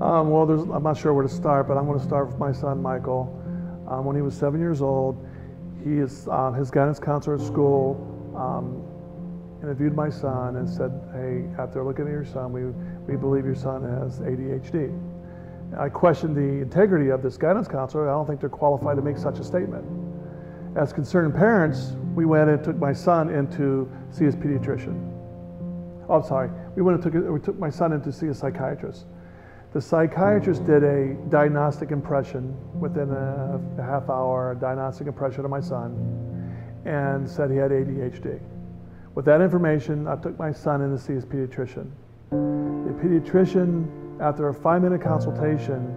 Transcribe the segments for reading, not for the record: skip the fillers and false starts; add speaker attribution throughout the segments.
Speaker 1: Well, I'm not sure where to start, but I'm going to start with my son, Michael. When he was 7 years old, his guidance counselor at school interviewed my son and said, hey, after looking at your son, we believe your son has ADHD. I questioned the integrity of this guidance counselor. I don't think they're qualified to make such a statement. As concerned parents, we went and took my son in to see his pediatrician. Oh, I'm sorry. We took my son in to see a psychiatrist. The psychiatrist did a diagnostic impression within a half hour, a diagnostic impression of my son, and said he had ADHD. With that information, I took my son in to see his pediatrician. The pediatrician, after a 5-minute consultation,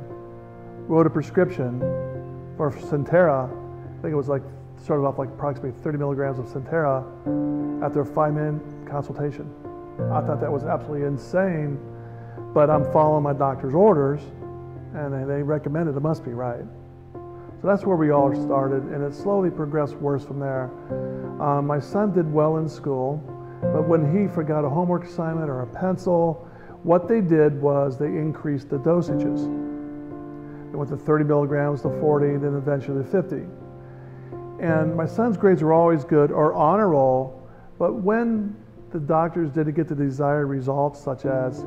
Speaker 1: wrote a prescription for Centera. I think it was started off like approximately 30 milligrams of Centera after a 5-minute consultation. I thought that was absolutely insane, but I'm following my doctor's orders, and they recommended it must be right. So that's where we all started, and it slowly progressed worse from there. My son did well in school, but when he forgot a homework assignment or a pencil, what they did was they increased the dosages. They went to 30 milligrams to 40, then eventually to 50. And my son's grades were always good or honor roll, but when the doctors didn't get the desired results, such as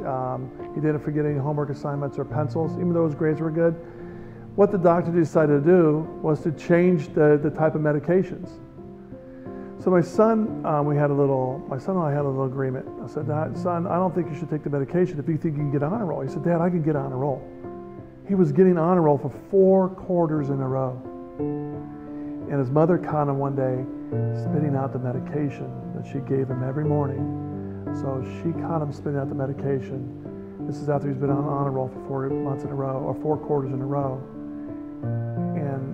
Speaker 1: he didn't forget any homework assignments or pencils, even though his grades were good, what the doctor decided to do was to change the type of medications. So my son and I had a little agreement. I said, son, I don't think you should take the medication if you think you can get honor roll. He said, Dad, I can get honor roll. He was getting honor roll for 4 quarters in a row. And his mother caught him one day spitting out the medication that she gave him every morning. So she caught him spitting out the medication. This is after he's been on honor roll for 4 months in a row, or 4 quarters in a row. And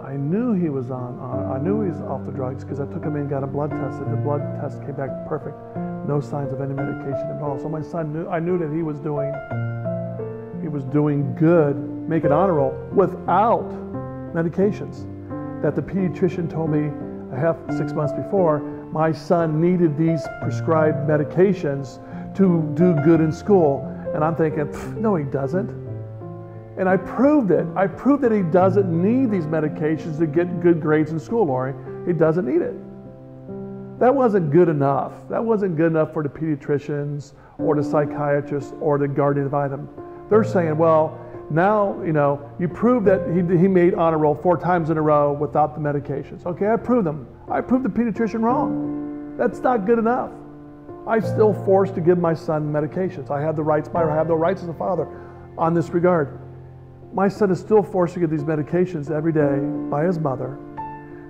Speaker 1: I knew he was I knew he was off the drugs because I took him in and got a blood test. And the blood test came back perfect. No signs of any medication at all. So my son I knew that he was doing good, making honor roll without medications. That the pediatrician told me 6 months before, my son needed these prescribed medications to do good in school. And I'm thinking, no, he doesn't. And I proved it. I proved that he doesn't need these medications to get good grades in school, Lori. He doesn't need it. That wasn't good enough. That wasn't good enough for the pediatricians or the psychiatrists or the guardian ad litem. They're saying, well, now, you proved that he made honor roll 4 times in a row without the medications. Okay, I proved them. I proved the pediatrician wrong. That's not good enough. I'm still forced to give my son medications. I have the rights as a father on this regard. My son is still forced to get these medications every day by his mother,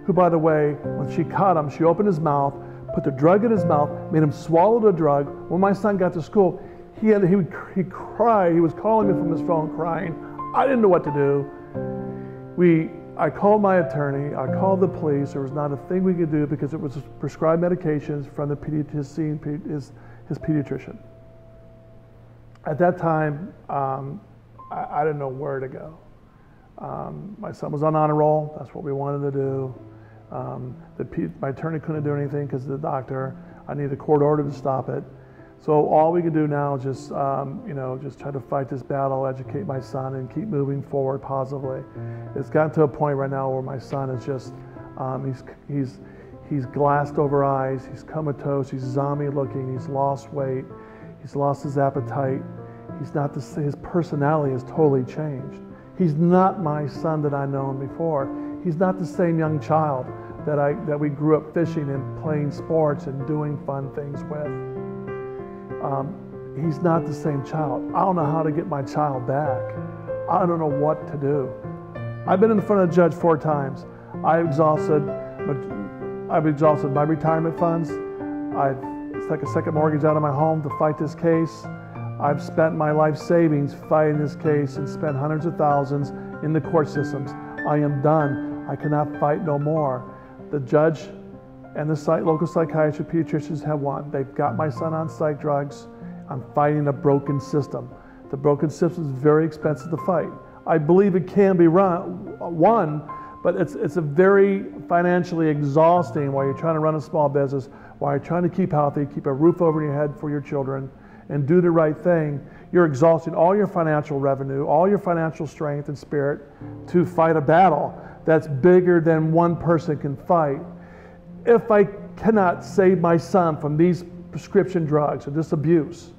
Speaker 1: who, by the way, when she caught him, she opened his mouth, put the drug in his mouth, made him swallow the drug. When my son got to school, he cried. He was calling me from his phone crying. I didn't know what to do. I called my attorney. I called the police. There was not a thing we could do because it was prescribed medications from his pediatrician. At that time, I didn't know where to go. My son was on honor roll. That's what we wanted to do. My attorney couldn't do anything because of the doctor. I needed a court order to stop it. So all we can do now is just try to fight this battle, educate my son, and keep moving forward positively. It's gotten to a point right now where my son is just, he's glassed over eyes, he's comatose, he's zombie looking, he's lost weight, he's lost his appetite. His personality has totally changed. He's not my son that I've known before. He's not the same young child that we grew up fishing and playing sports and doing fun things with. He's not the same child. I don't know how to get my child back. I don't know what to do. I've been in front of the judge 4 times. I've exhausted my retirement funds. I've taken a second mortgage out of my home to fight this case. I've spent my life savings fighting this case and spent hundreds of thousands in the court systems. I am done. I cannot fight no more. The judge and the local psychiatrist pediatricians have won. They've got my son on psych drugs. I'm fighting a broken system. The broken system is very expensive to fight. I believe it can be won, but it's a very financially exhausting while you're trying to run a small business, while you're trying to keep healthy, keep a roof over your head for your children, and do the right thing. you're exhausting all your financial revenue, all your financial strength and spirit to fight a battle that's bigger than one person can fight. If I cannot save my son from these prescription drugs or this abuse,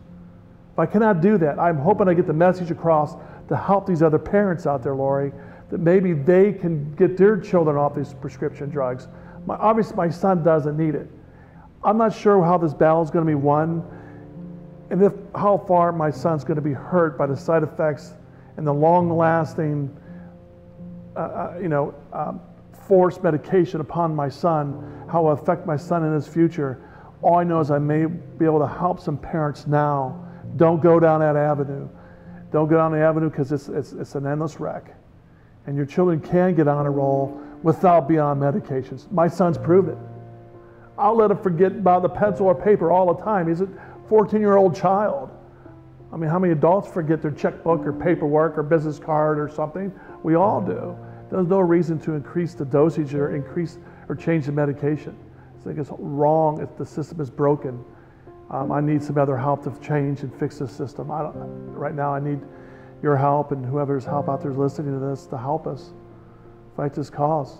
Speaker 1: if I cannot do that, I'm hoping I get the message across to help these other parents out there, Lori, that maybe they can get their children off these prescription drugs. Obviously, my son doesn't need it. I'm not sure how this battle is going to be won, and how far my son's going to be hurt by the side effects and the long-lasting, forced medication upon my son, how it will affect my son in his future. All I know is I may be able to help some parents now. Don't go down that avenue. Don't go down the avenue, because it's an endless wreck. And your children can get on a roll without being on medications. My son's proved it. I'll let him forget about the pencil or paper all the time. He's a 14-year-old child. I mean, how many adults forget their checkbook or paperwork or business card or something? We all do. There's no reason to increase the dosage or change the medication. I think it's wrong if the system is broken. I need some other help to change and fix the system. Right now I need your help, and whoever's help out there is listening to this, to help us fight this cause.